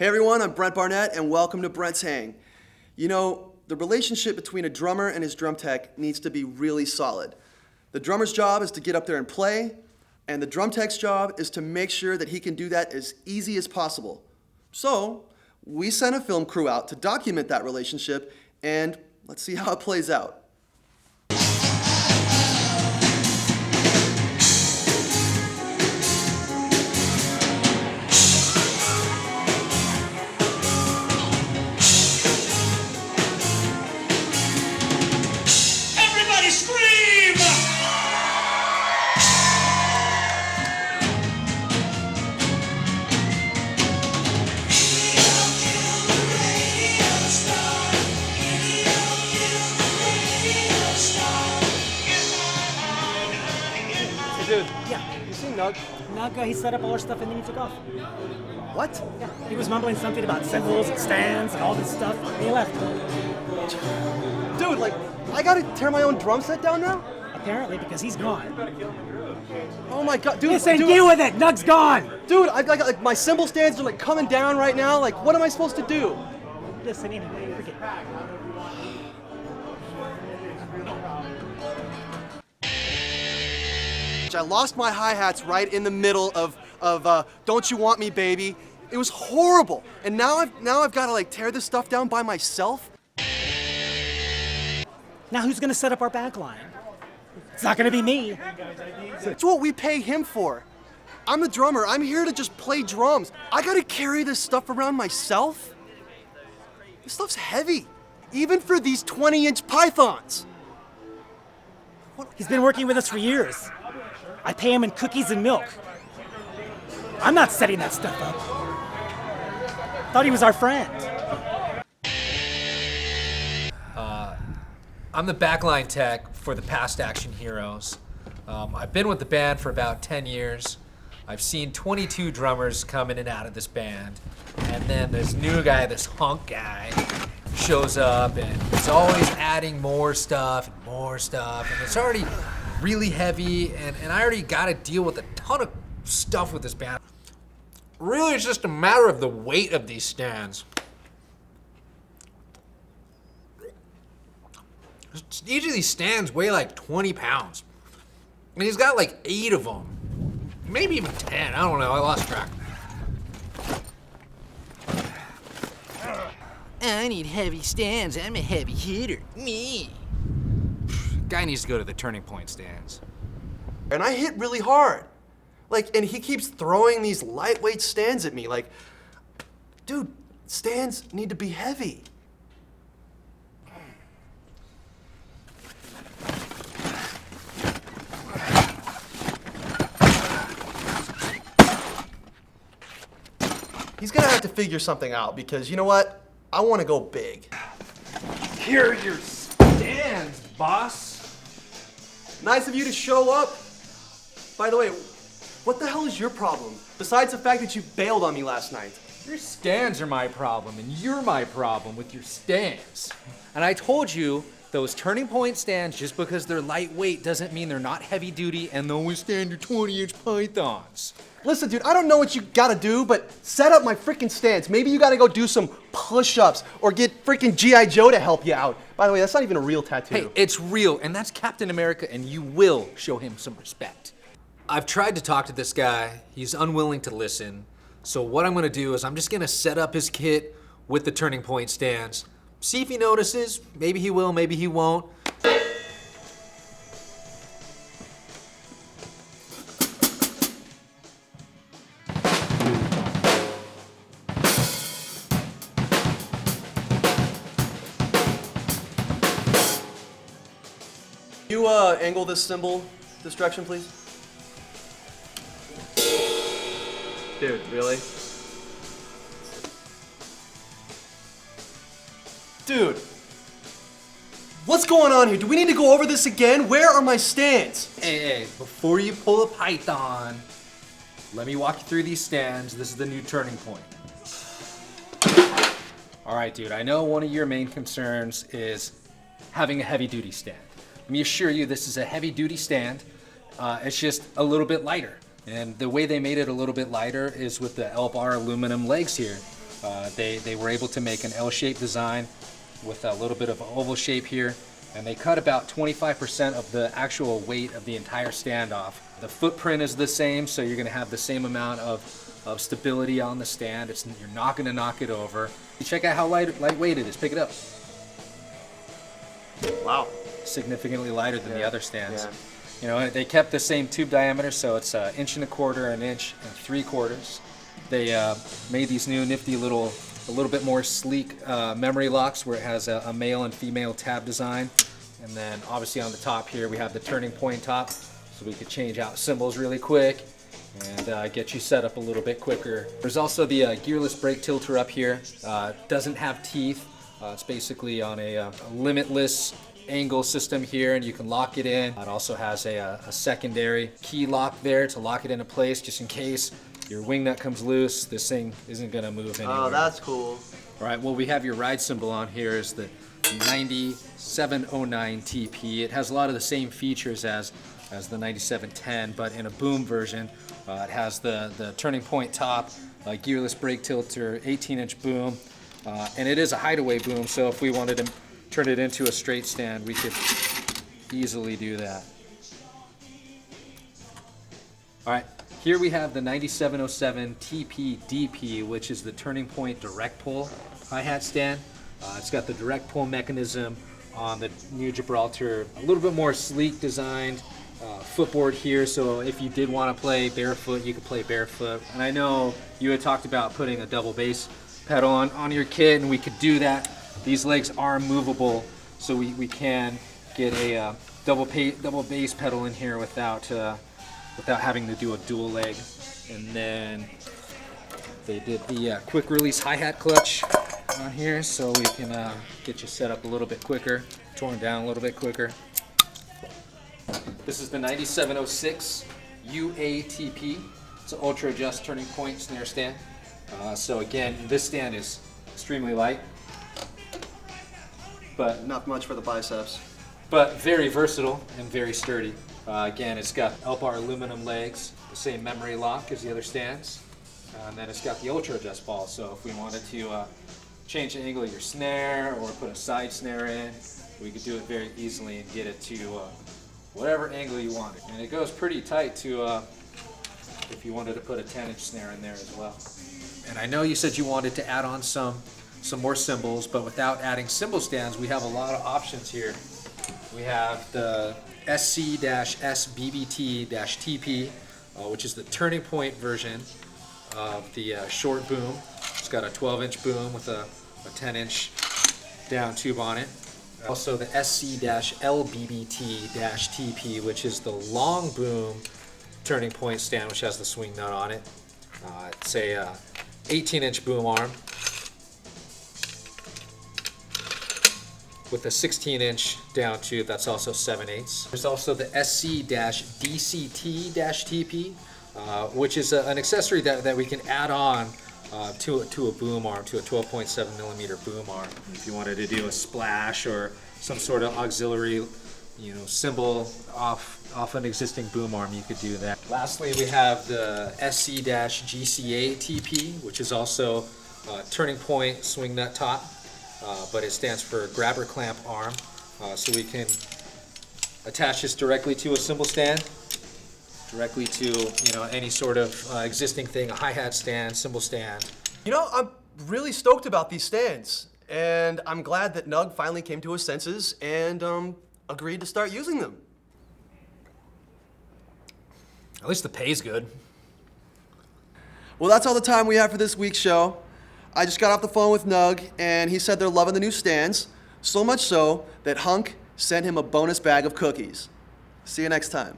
Hey everyone, I'm Brent Barnett and welcome to Brent's Hang. You know, the relationship between a drummer and his drum tech needs to be really solid. The drummer's job is to get up there and play, and the drum tech's job is to make sure that he can do that as easy as possible. So, we sent a film crew out to document that relationship, and let's see how it plays out. Dude, Yeah. you seen Nug? Nug, he set up all our stuff and then he took off. What? Yeah. He was mumbling something about cymbals and stands and all this stuff. And he left. Dude, like, I gotta tear my own drum set down now? Apparently, because he's gone. Oh my god, dude. Listen, dude, deal with it. Nug's gone. Dude, I've got like my cymbal stands are like coming down right now. Like, what am I supposed to do? Listen, anyway, forget it. I lost my hi-hats right in the middle of Don't You Want Me, Baby. It was horrible. And now I've got to like tear this stuff down by myself. Now who's gonna set up our back line? It's not gonna be me. It's what we pay him for. I'm the drummer. I'm here to just play drums. I got to carry this stuff around myself? This stuff's heavy, even for these 20-inch pythons. He's been working with us for years. I pay him in cookies and milk. I'm not setting that stuff up. Thought he was our friend. I'm the backline tech for the Past Action Heroes. I've been with the band for about 10 years. I've seen 22 drummers come in and out of this band. And then this new guy, this hunk guy, shows up and is always adding more stuff and more stuff. And it's already really heavy, and I already got to deal with a ton of stuff with this band. Really, it's just a matter of the weight of these stands. Each of these stands weigh like 20 pounds. And he's got like 8 of them. Maybe even 10, I don't know, I lost track. I need heavy stands, I'm a heavy hitter, me. Guy needs to go to the turning point stands. And I hit really hard. Like, and he keeps throwing these lightweight stands at me. Like, dude, stands need to be heavy. He's gonna have to figure something out because you know what? I wanna go big. Here are your stands, boss. Nice of you to show up. By the way, what the hell is your problem? Besides the fact that you bailed on me last night. Your stands are my problem, and you're my problem with your stands. And I told you, those turning point stands, just because they're lightweight doesn't mean they're not heavy duty and they'll withstand your 20-inch pythons. Listen, dude, I don't know what you gotta do, but set up my freaking stands. Maybe you gotta go do some push-ups or get freaking G.I. Joe to help you out. By the way, that's not even a real tattoo. Hey, it's real, and that's Captain America, and you will show him some respect. I've tried to talk to this guy. He's unwilling to listen. So what I'm gonna do is I'm just gonna set up his kit with the turning point stands. See if he notices. Maybe he will, maybe he won't. You angle this cymbal this direction, please? Dude, really? Dude, what's going on here? Do we need to go over this again? Where are my stands? Hey, before you pull a python, let me walk you through these stands. This is the new turning point. All right, dude, I know one of your main concerns is having a heavy-duty stand. Let me assure you, this is a heavy-duty stand. It's just a little bit lighter. And the way they made it a little bit lighter is with the Elbar aluminum legs here. They were able to make an L-shaped design with a little bit of an oval shape here, and they cut about 25% of the actual weight of the entire stand off. The footprint is the same, so you're going to have the same amount of stability on the stand. You're not going to knock it over. You check out how lightweight it is. Pick it up. Wow. Significantly lighter than the other stands. Yeah. You know, they kept the same tube diameter, so it's 1.25 inches, 1 3/4 inches. They made these new nifty a little bit more sleek memory locks where it has a male and female tab design. And then obviously on the top here we have the turning point top, so we could change out cymbals really quick and get you set up a little bit quicker. There's also the gearless brake tilter up here. Doesn't have teeth. It's basically on a limitless angle system here, and you can lock it in. It also has a secondary key lock there to lock it into place just in case your wing nut comes loose. This thing isn't going to move anywhere. Oh, that's cool. All right, well, we have your ride cymbal on here is the 9709 TP. It has a lot of the same features as the 9710, but in a boom version. It has the turning point top, gearless brake tilter, 18-inch boom, and it is a hideaway boom, so if we wanted to turn it into a straight stand, we could easily do that. All right, here we have the 9707 TP DP, which is the turning point direct pull hi-hat stand. It's got the direct pull mechanism on the new Gibraltar, a little bit more sleek designed footboard here, so if you did want to play barefoot, you could play barefoot. And I know you had talked about putting a double bass pedal on your kit, and we could do that. These legs are movable, so we can get a double bass pedal in here without having to do a dual leg. And then they did the quick release hi-hat clutch on here, so we can get you set up a little bit quicker, torn down a little bit quicker. This is the 9706 UATP. It's an ultra adjust turning point snare stand. So again, this stand is extremely light, but Not much for the biceps. very versatile and very sturdy. Again, it's got L-bar aluminum legs, the same memory lock as the other stands, and then it's got the ultra adjust ball. So if we wanted to change the angle of your snare or put a side snare in, we could do it very easily and get it to whatever angle you wanted. And it goes pretty tight to if you wanted to put a 10-inch snare in there as well. And I know you said you wanted to add on some more cymbals, but without adding cymbal stands, we have a lot of options here. We have the SC-SBBT-TP, which is the turning point version of the short boom. It's got a 12-inch boom with a 10-inch down tube on it. Also the SC-LBBT-TP, which is the long boom turning point stand, which has the swing nut on it. It's a 18-inch boom arm with a 16-inch down tube that's also 7/8. There's also the SC-DCT-TP, which is an accessory that we can add on to a boom arm, to a 12.7 millimeter boom arm. If you wanted to do a splash or some sort of auxiliary, cymbal off an existing boom arm, you could do that. Lastly, we have the SC-GCA-TP, which is also turning point swing nut top, but it stands for grabber clamp arm, so we can attach this directly to a cymbal stand, directly to any sort of existing thing, a hi-hat stand, cymbal stand. I'm really stoked about these stands, and I'm glad that Nug finally came to his senses and agreed to start using them. At least the pay's good. Well, that's all the time we have for this week's show. I just got off the phone with Nug, and he said they're loving the new stands, so much so that Hunk sent him a bonus bag of cookies. See you next time.